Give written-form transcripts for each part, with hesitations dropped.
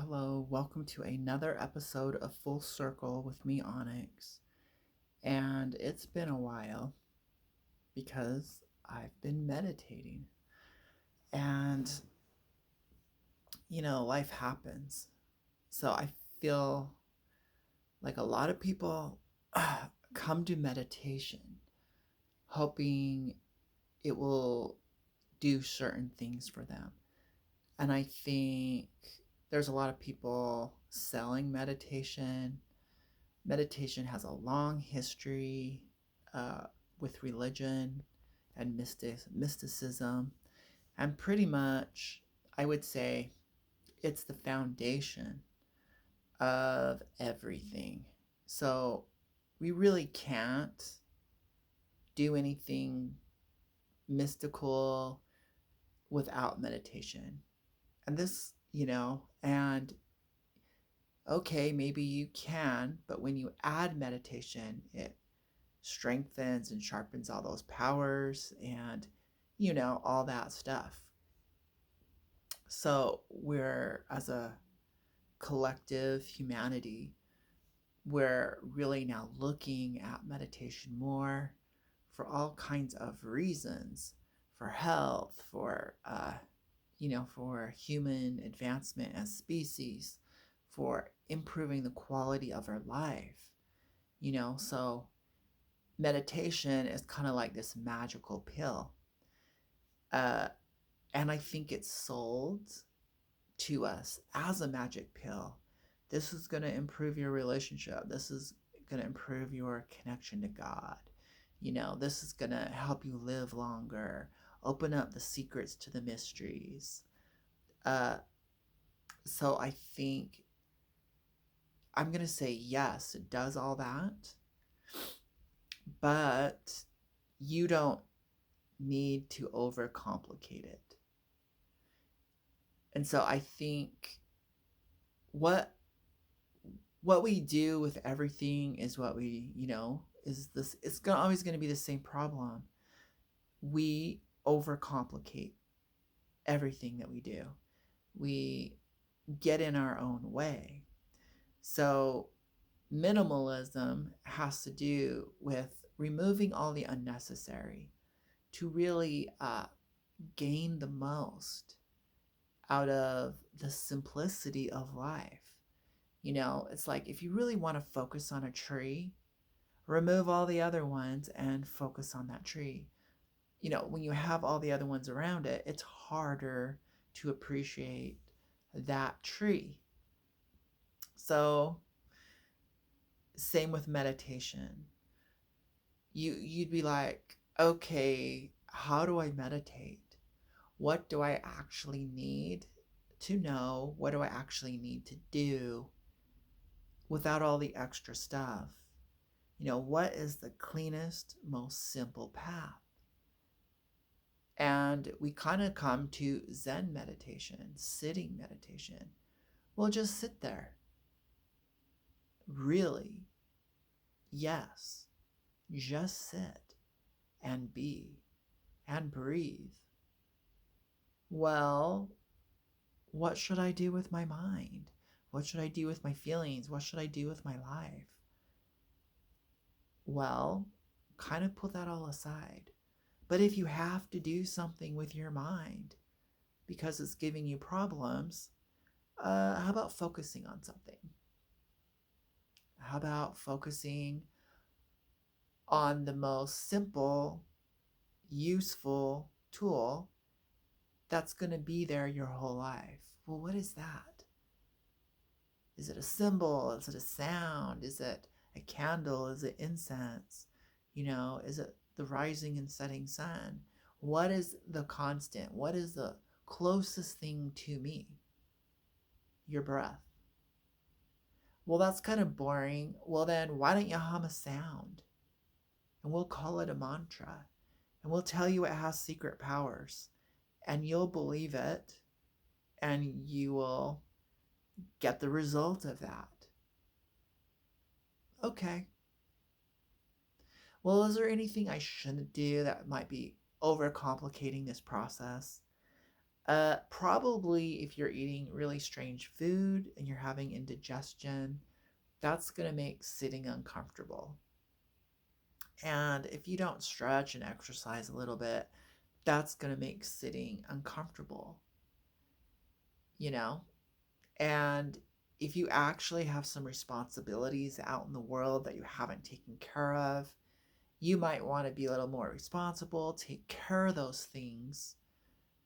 Hello, welcome to another episode of Full Circle with me, Onyx. And it's been a while because I've been meditating. And, life happens. So I feel like a lot of people come to meditation hoping it will do certain things for them. And I think there's a lot of people selling meditation. Meditation has a long history uh, with religion and mysticism, and pretty much, I would say, it's the foundation of everything. So we really can't do anything mystical without meditation. And and okay, maybe you can, but when you add meditation, it strengthens and sharpens all those powers and, all that stuff. So we're, as a collective humanity, we're really now looking at meditation more for all kinds of reasons, for health, for human advancement as species, for improving the quality of our life, so meditation is kind of like this magical pill. Uh, and I think it's sold to us as a magic pill. This is going to improve your relationship. This is going to improve your connection to God. This is going to help you live longer, open up the secrets to the mysteries. Uh, so I think I'm going to say yes, it does all that, but you don't need to overcomplicate it. And so I think what what we do with everything is what we, is this it's gonna always gonna be the same problem. We overcomplicate everything that we do. We get in our own way. So minimalism has to do with removing all the unnecessary to really gain the most out of the simplicity of life. It's like if you really want to focus on a tree, remove all the other ones and focus on that tree. When you have all the other ones around it, it's harder to appreciate that tree. So, same with meditation. You'd be like, okay, how do I meditate? What do I actually need to know? What do I actually need to do without all the extra stuff? What is the cleanest, most simple path? And we kind of come to Zen meditation, sitting meditation. Well, just sit there. Really? Yes. Just sit and be and breathe. Well, what should I do with my mind? What should I do with my feelings? What should I do with my life? Well, kind of put that all aside. But if you have to do something with your mind because it's giving you problems, how about focusing on something? How about focusing on the most simple, useful tool that's going to be there your whole life? Well, what is that? Is it a symbol? Is it a sound? Is it a candle? Is it incense? Is it the rising and setting sun? What is the constant? What is the closest thing to me? Your breath. Well, that's kind of boring. Well, then why don't you hum a sound? And we'll call it a mantra. And we'll tell you it has secret powers. And you'll believe it. And you will get the result of that. Okay. Well, is there anything I shouldn't do that might be overcomplicating this process? Probably if you're eating really strange food and you're having indigestion, that's going to make sitting uncomfortable. And if you don't stretch and exercise a little bit, that's going to make sitting uncomfortable, you know? And if you actually have some responsibilities out in the world that you haven't taken care of, you might want to be a little more responsible, take care of those things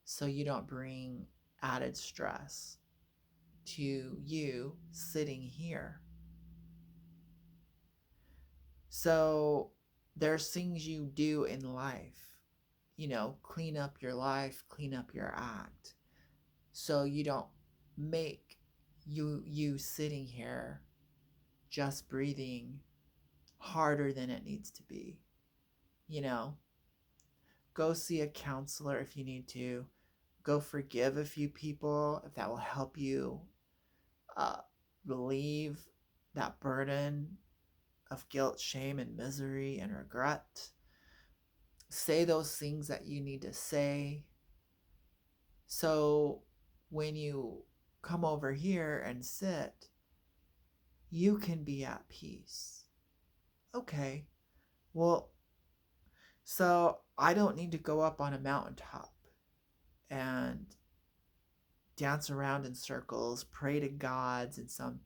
so you don't bring added stress to you sitting here. So there's things you do in life, clean up your life, clean up your act, so you don't make you sitting here just breathing harder than it needs to be. You know, go see a counselor if you need to. Go forgive a few people if that will help you uh, relieve that burden of guilt, shame, and misery and regret. Say those things that you need to say. So when you come over here and sit, you can be at peace. Okay, well, so I don't need to go up on a mountaintop and dance around in circles, pray to gods in some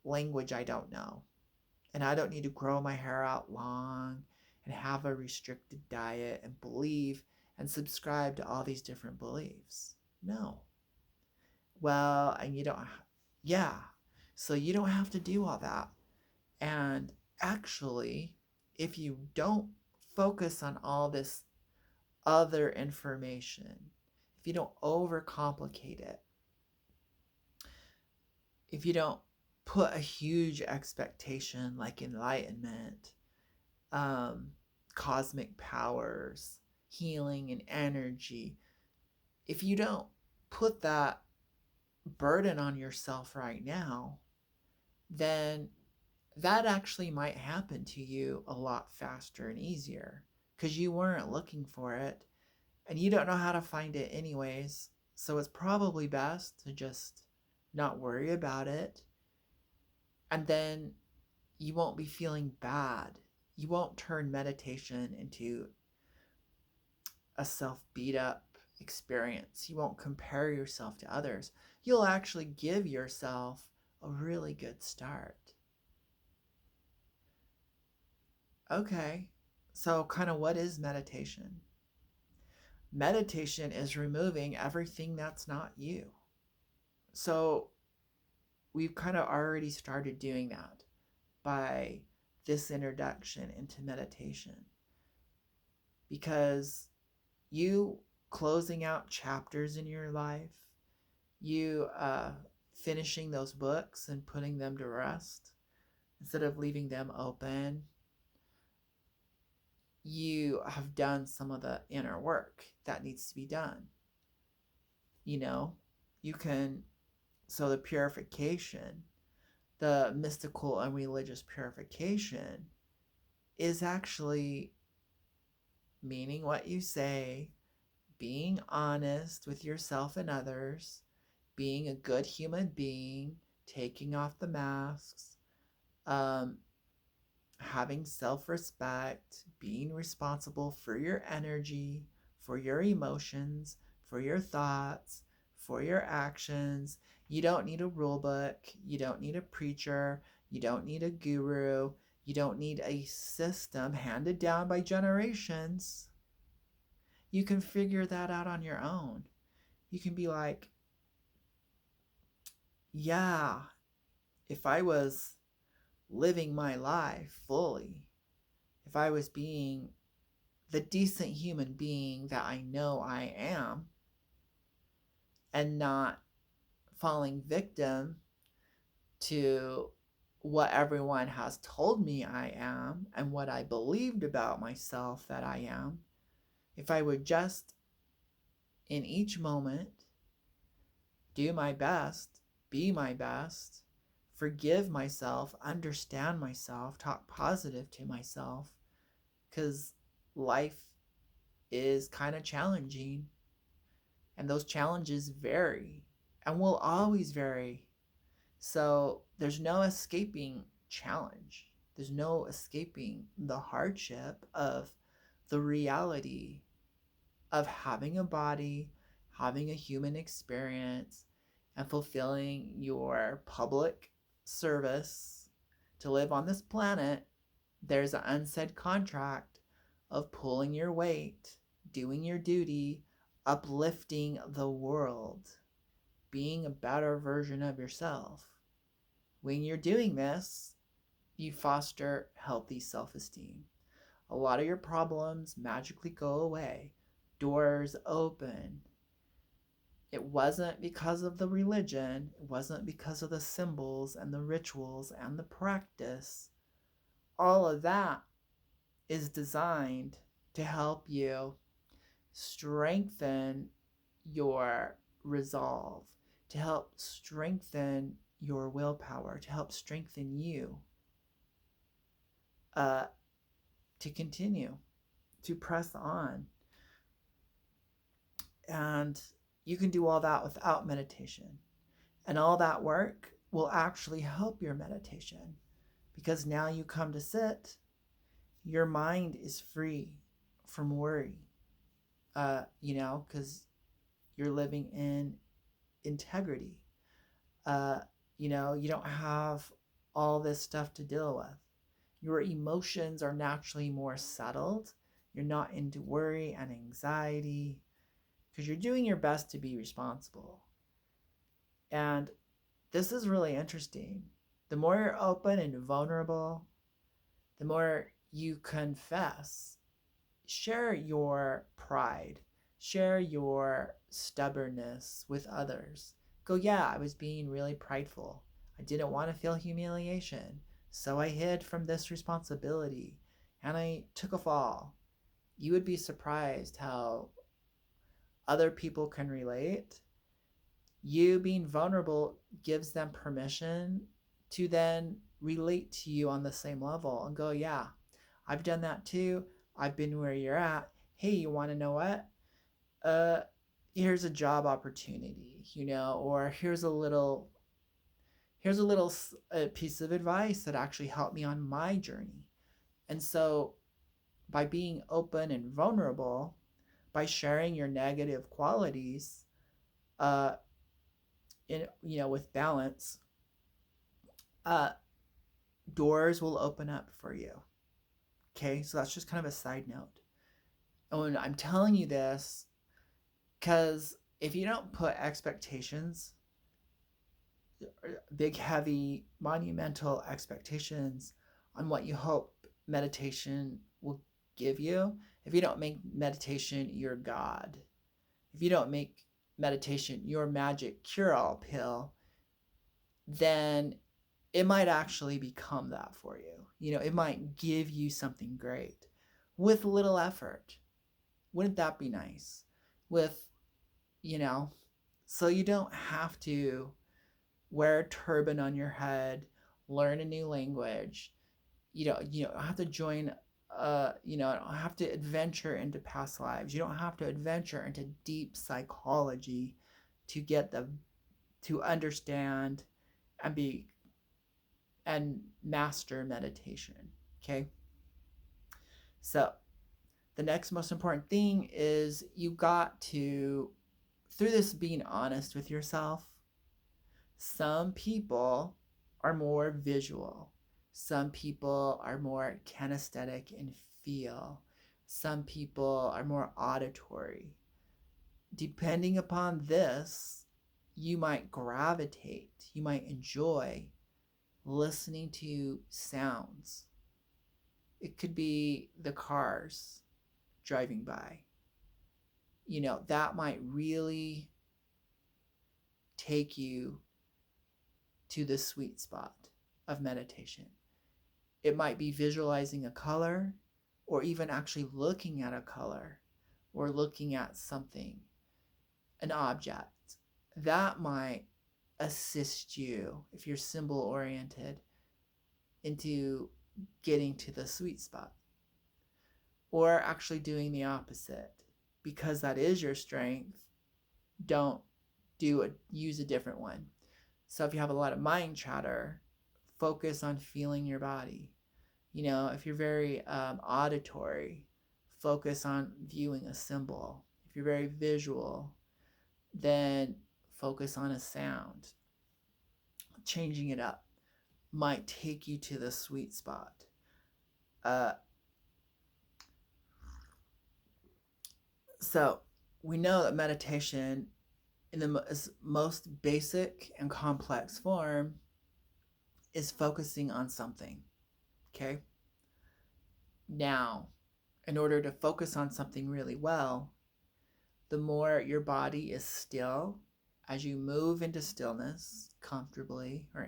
language I don't know. And I don't need to grow my hair out long and have a restricted diet and believe and subscribe to all these different beliefs. No. Well, and you don't, yeah. So you don't have to do all that. And actually, if you don't focus on all this other information, if you don't overcomplicate it, if you don't put a huge expectation like enlightenment, um, cosmic powers, healing, and energy, if you don't put that burden on yourself right now, then that actually might happen to you a lot faster and easier because you weren't looking for it and you don't know how to find it anyways. So it's probably best to just not worry about it. And then you won't be feeling bad. You won't turn meditation into a self beat up experience. You won't compare yourself to others. You'll actually give yourself a really good start. Okay, so kind of what is meditation? Meditation is removing everything that's not you. So we've kind of already started doing that by this introduction into meditation, because you closing out chapters in your life, you finishing those books and putting them to rest instead of leaving them open, you have done some of the inner work that needs to be done. You know, you can, so the purification, the mystical and religious purification, is actually meaning what you say, being honest with yourself and others, being a good human being, taking off the masks, um, having self respect, being responsible for your energy, for your emotions, for your thoughts, for your actions. You don't need a rule book. You don't need a preacher. You don't need a guru. You don't need a system handed down by generations. You can figure that out on your own. You can be like, yeah, if I was living my life fully, if I was being the decent human being that I know I am, and not falling victim to what everyone has told me I am and what I believed about myself that I am, if I would just in each moment do my best, be my best, forgive myself, understand myself, talk positive to myself, because life is kind of challenging And those challenges vary and will always vary. So there's no escaping challenge. There's no escaping the hardship of the reality of having a body, having a human experience, and fulfilling your public service to live on this planet. There's an unsaid contract of pulling your weight, doing your duty, uplifting the world, being a better version of yourself. When you're doing this, you foster healthy self esteem. A lot of your problems magically go away. Doors open. It wasn't because of the religion, it wasn't because of the symbols and the rituals and the practice. All of that is designed to help you strengthen your resolve, to help strengthen your willpower, to help strengthen you uh, to continue, to press on. And you can do all that without meditation. And all that work will actually help your meditation because now you come to sit, your mind is free from worry, because you're living in integrity. You don't have all this stuff to deal with. Your emotions are naturally more settled. You're not into worry and anxiety because you're doing your best to be responsible. And this is really interesting. The more you're open and vulnerable, the more you confess. Share your pride, share your stubbornness with others. Go, yeah, I was being really prideful. I didn't want to feel humiliation, so I hid from this responsibility and I took a fall. You would be surprised how other people can relate. You being vulnerable gives them permission to then relate to you on the same level and go, yeah, I've done that too. I've been where you're at. Hey, you want to know what? Here's a job opportunity, or here's a little piece of advice that actually helped me on my journey. And so by being open and vulnerable, by sharing your negative qualities, uh, with balance, uh, doors will open up for you. Okay, so that's just kind of a side note. And I'm telling you this because if you don't put expectations, big, heavy, monumental expectations on what you hope meditation will give you, if you don't make meditation your God, if you don't make meditation your magic cure-all pill, then it might actually become that for you. It might give you something great with little effort. Wouldn't that be nice? With, so you don't have to wear a turban on your head, learn a new language. I have to join, I don't have to adventure into past lives. You don't have to adventure into deep psychology to to understand and master meditation. Okay. So the next most important thing is you got to, through this being honest with yourself, some people are more visual. Some people are more kinesthetic and feel. Some people are more auditory. Depending upon this, you might gravitate, you might enjoy listening to sounds. It could be the cars driving by. That might really take you to the sweet spot of meditation. It might be visualizing a color, or even actually looking at a color, or looking at something, an object. That might assist you, if you're symbol oriented, into getting to the sweet spot. Or actually doing the opposite, because that is your strength. don't use a different one. So if you have a lot of mind chatter, focus on feeling your body. If you're very auditory, focus on viewing a symbol. If you're very visual, then focus on a sound. Changing it up might take you to the sweet spot. So we know that meditation in the most basic and complex form is focusing on something. Okay? Now, in order to focus on something really well, the more your body is still, as you move into stillness comfortably or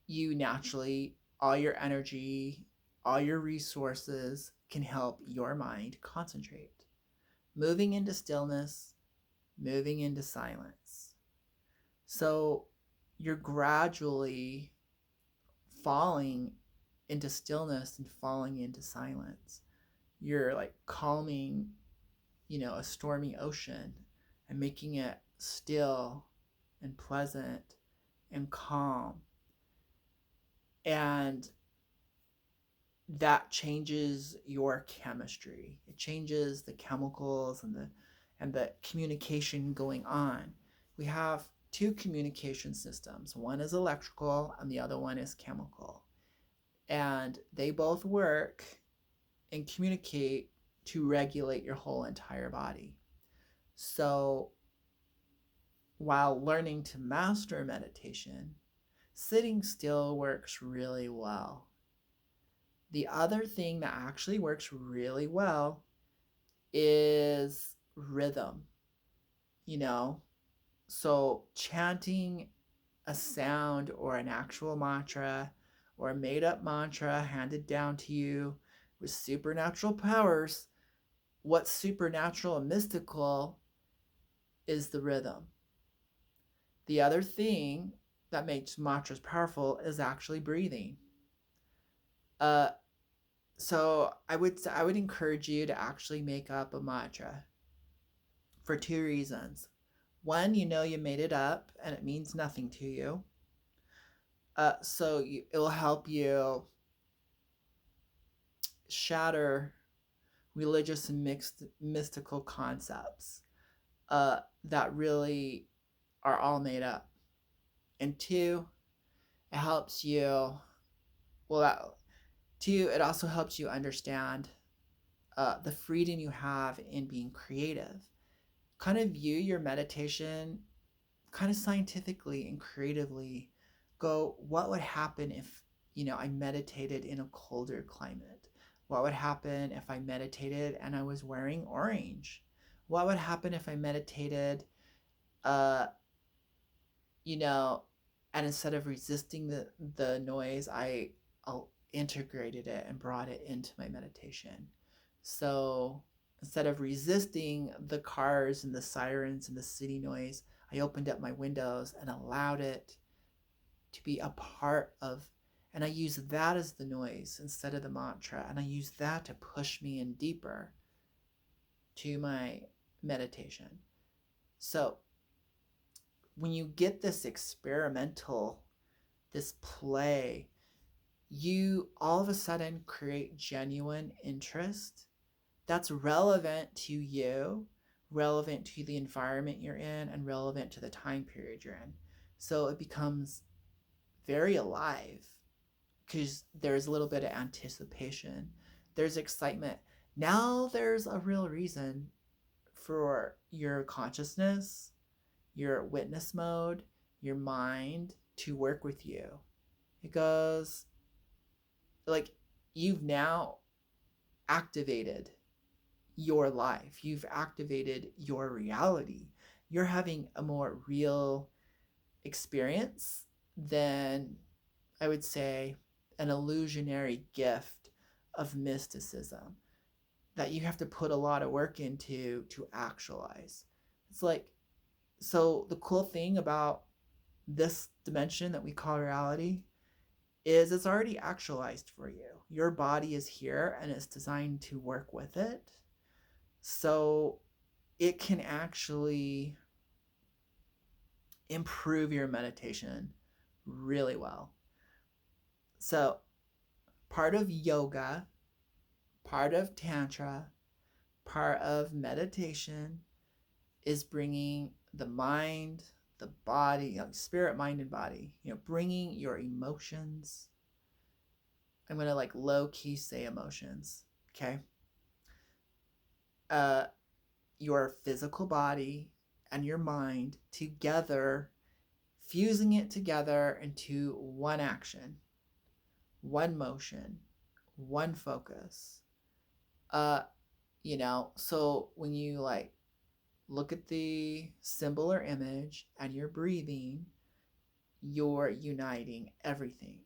you naturally, all your energy, all your resources can help your mind concentrate. Moving into stillness, moving into silence. So you're gradually falling into stillness and falling into silence. You're like calming, a stormy ocean and making it still and pleasant and calm. And that changes your chemistry. It changes the chemicals and the communication going on. We have two communication systems. One is electrical and the other one is chemical. And they both work and communicate to regulate your whole entire body. So while learning to master meditation, sitting still works really well. The other thing that actually works really well is rhythm. So chanting a sound or an actual mantra or a made up mantra handed down to you with supernatural powers, what's supernatural and mystical is the rhythm. The other thing that makes mantras powerful is actually breathing. So I would encourage you to actually make up a mantra for two reasons. One, you made it up and it means nothing to you. It will help you shatter religious and mystical concepts that really are all made up. And two, it helps you. It also helps you understand the freedom you have in being creative. Kind of view your meditation kind of scientifically and creatively. Go, what would happen if, I meditated in a colder climate? What would happen if I meditated and I was wearing orange? What would happen if I meditated, and instead of resisting the noise, I integrated it and brought it into my meditation. So instead of resisting the cars and the sirens and the city noise, I opened up my windows and allowed it to be a part of, and I use that as the noise instead of the mantra, and I use that to push me in deeper to my meditation. So when you get this play, you all of a sudden create genuine interest that's relevant to you, relevant to the environment you're in, and relevant to the time period you're in. So it becomes very alive because there's a little bit of anticipation. There's excitement. Now there's a real reason for your consciousness, your witness mode, your mind to work with you. Because you've now activated your life. You've activated your reality. You're having a more real experience than, I would say, an illusionary gift of mysticism that you have to put a lot of work into to actualize. So the cool thing about this dimension that we call reality is it's already actualized for you. Your body is here and it's designed to work with it. So it can actually improve your meditation really well. So, part of yoga, part of tantra, part of meditation is bringing the mind, the body, spirit, mind, and body, bringing your emotions. I'm going to like low key say emotions, okay? Your physical body and your mind together, fusing it together into one action, one motion, one focus. So when you like look at the symbol or image and you're breathing, you're uniting everything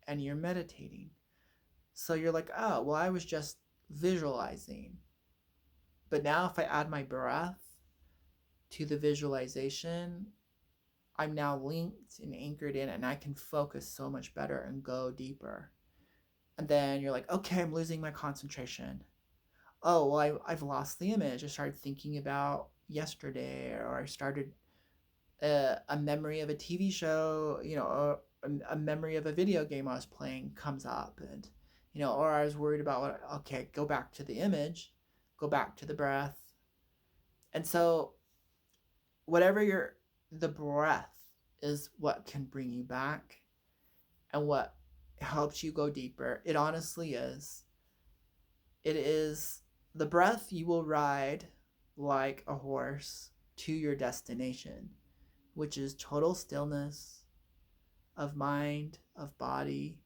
and you're meditating. So you're like, oh, well, I was just visualizing. But now if I add my breath to the visualization, I'm now linked and anchored in, and I can focus so much better and go deeper. And then you're like, okay, I'm losing my concentration. Oh, well, I've lost the image. I started thinking about yesterday, or I started a memory of a TV show, or a memory of a video game I was playing comes up, and or I was worried about okay, go back to the image, go back to the breath. And so the breath is what can bring you back and what helps you go deeper. It honestly is. It is the breath you will ride like a horse to your destination, which is total stillness of mind, of body,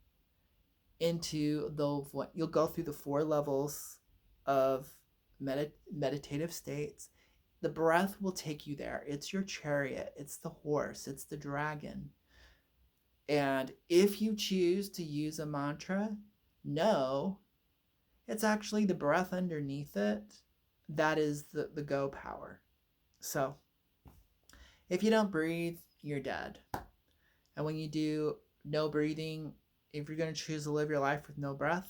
into what you'll go through the 4 levels of meditative states. The breath will take you there. It's your chariot, it's the horse, it's the dragon. And if you choose to use a mantra, no, it's actually the breath underneath it that is the go power. So if you don't breathe, you're dead. And when you do no breathing, if you're going to choose to live your life with no breath,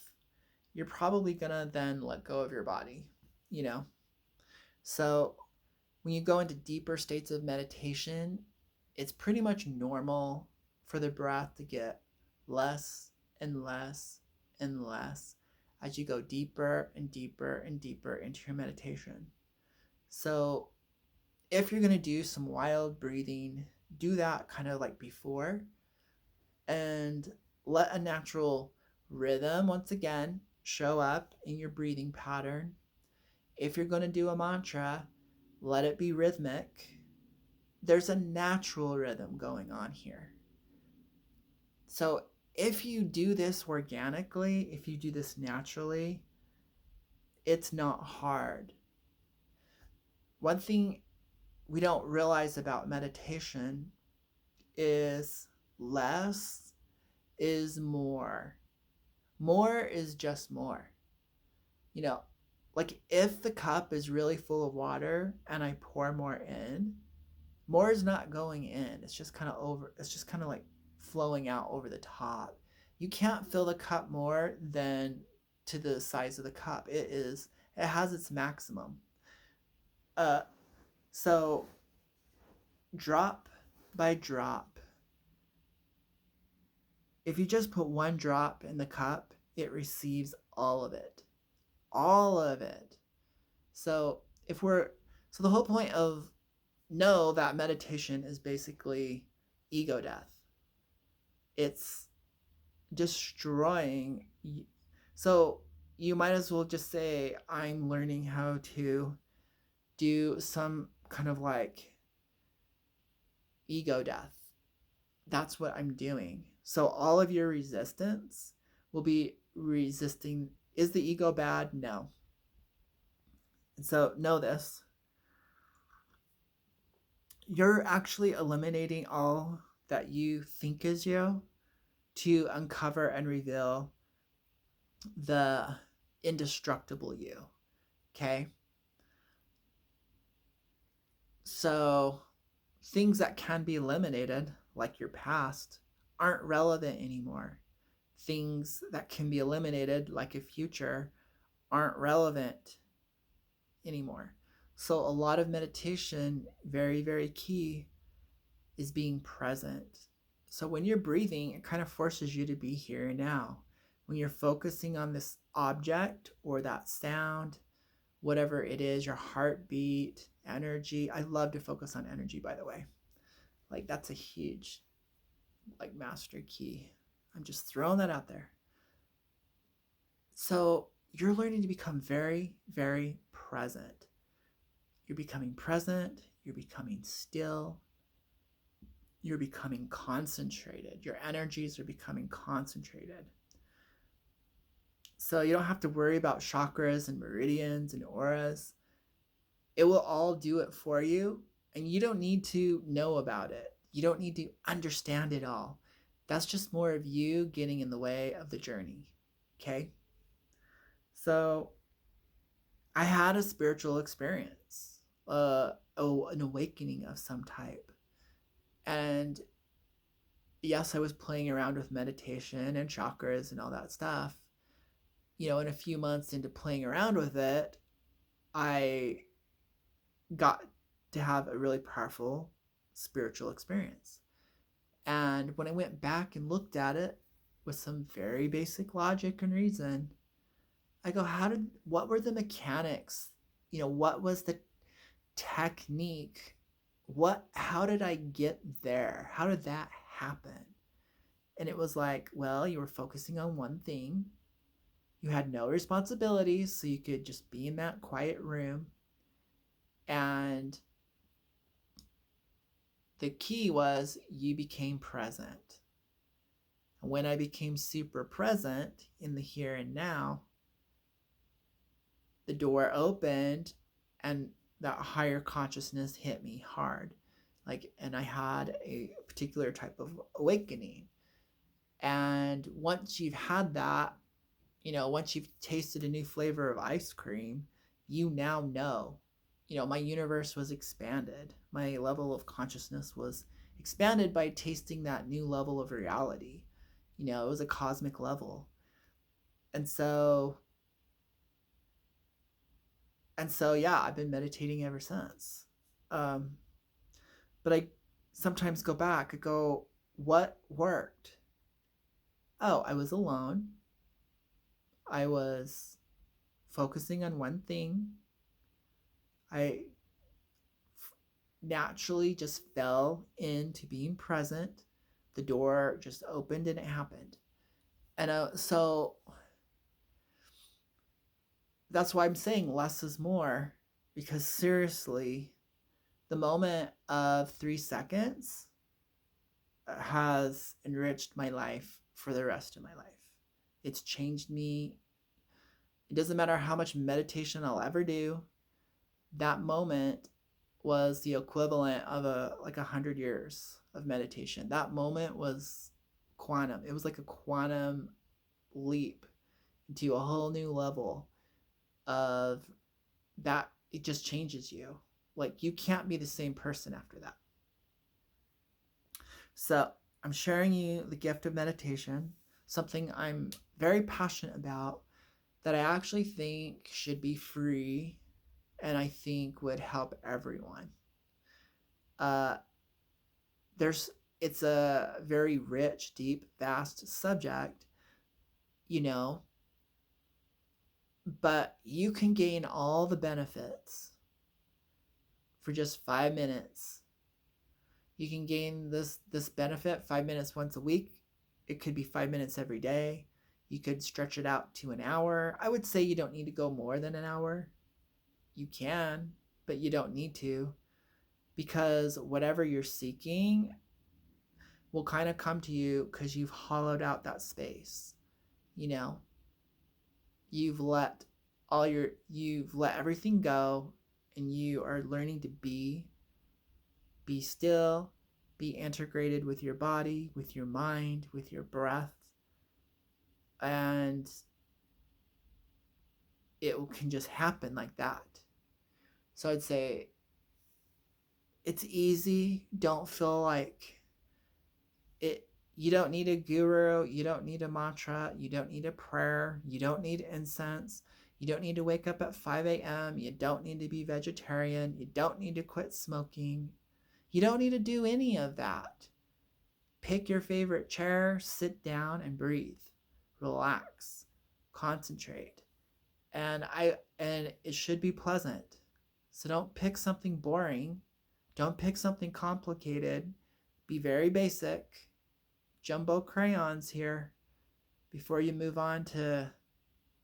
you're probably going to then let go of your body, So when you go into deeper states of meditation, it's pretty much normal for the breath to get less and less and less as you go deeper and deeper and deeper into your meditation. So if you're going to do some wild breathing, do that kind of like before, and let a natural rhythm once again show up in your breathing pattern. If you're going to do a mantra, let it be rhythmic. There's a natural rhythm going on here. So if you do this organically, if you do this naturally, it's not hard. One thing we don't realize about meditation is less is more. More is just more. Like if the cup is really full of water and I pour more in, more is not going in. It's just kind of like flowing out over the top. You can't fill the cup more than to the size of the cup. It has its maximum. So drop by drop. If you just put one drop in the cup, it receives all of it. All of it. So the whole point of that meditation is basically ego death. It's destroying. So you might as well just say, I'm learning how to do some kind of like ego death. That's what I'm doing. So all of your resistance will be resisting. Is the ego bad? No. And so know this. You're actually eliminating all that you think is you to uncover and reveal the indestructible you. Okay? So things that can be eliminated, like your past, aren't relevant anymore. Things that can be eliminated, like a future, aren't relevant anymore. So a lot of meditation, very, very key, is being present. So when you're breathing, it kind of forces you to be here and now. When you're focusing on this object or that sound, whatever it is, your heartbeat, energy. I love to focus on energy, by the way. Like that's a huge like master key. I'm just throwing that out there. So you're learning to become very, very present. You're becoming present, you're becoming still, you're becoming concentrated. Your energies are becoming concentrated. So you don't have to worry about chakras and meridians and auras. It will all do it for you, and you don't need to know about it. You don't need to understand it all. That's just more of you getting in the way of the journey. Okay? So I had a spiritual experience, an awakening of some type. And yes, I was playing around with meditation and chakras and all that stuff. You know, in a few months into playing around with it, I got to have a really powerful spiritual experience. And when I went back and looked at it with some very basic logic and reason, I go, what were the mechanics? You know, what was the technique? How did I get there? How did that happen? And it was like, well, you were focusing on one thing. You had no responsibilities, so you could just be in that quiet room. And the key was you became present. And when I became super present in the here and now, the door opened and that higher consciousness hit me hard. And I had a particular type of awakening. And once you've had that, you know, once you've tasted a new flavor of ice cream, you now know, you know, my universe was expanded. My level of consciousness was expanded by tasting that new level of reality. You know, it was a cosmic level. And so yeah, I've been meditating ever since. But I sometimes go back, I go, what worked? Oh, I was alone. I was focusing on one thing. I naturally just fell into being present. The door just opened and it happened. And so that's why I'm saying less is more, because seriously, the moment of 3 seconds has enriched my life for the rest of my life. It's changed me. It doesn't matter how much meditation I'll ever do. That moment was the equivalent of 100 years of meditation. That moment was quantum. It was like a quantum leap into a whole new level of that. It just changes you. Like, you can't be the same person after that. So I'm sharing you the gift of meditation, something I'm very passionate about, that I actually think should be free and I think would help everyone. It's a very rich, deep, vast subject, you know, but you can gain all the benefits for just 5 minutes. You can gain this benefit 5 minutes once a week. It could be 5 minutes every day. You could stretch it out to an hour. I would say you don't need to go more than an hour. You can, but you don't need to, because whatever you're seeking will kind of come to you because you've hollowed out that space. You know, you've let everything go, and you are learning to be still, be integrated with your body, with your mind, with your breath. And it can just happen like that. So I'd say it's easy. Don't feel like it. You don't need a guru. You don't need a mantra. You don't need a prayer. You don't need incense. You don't need to wake up at 5 a.m. You don't need to be vegetarian. You don't need to quit smoking. You don't need to do any of that. Pick your favorite chair, sit down and breathe. Relax. Concentrate. And it should be pleasant. So don't pick something boring. Don't pick something complicated. Be very basic. Jumbo crayons here before you move on to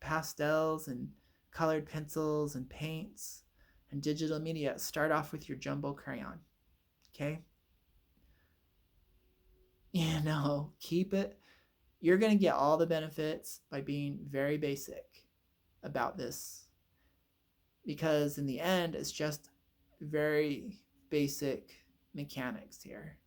pastels and colored pencils and paints and digital media. Start off with your jumbo crayon. Okay? Keep it. You're going to get all the benefits by being very basic about this, because in the end, it's just very basic mechanics here.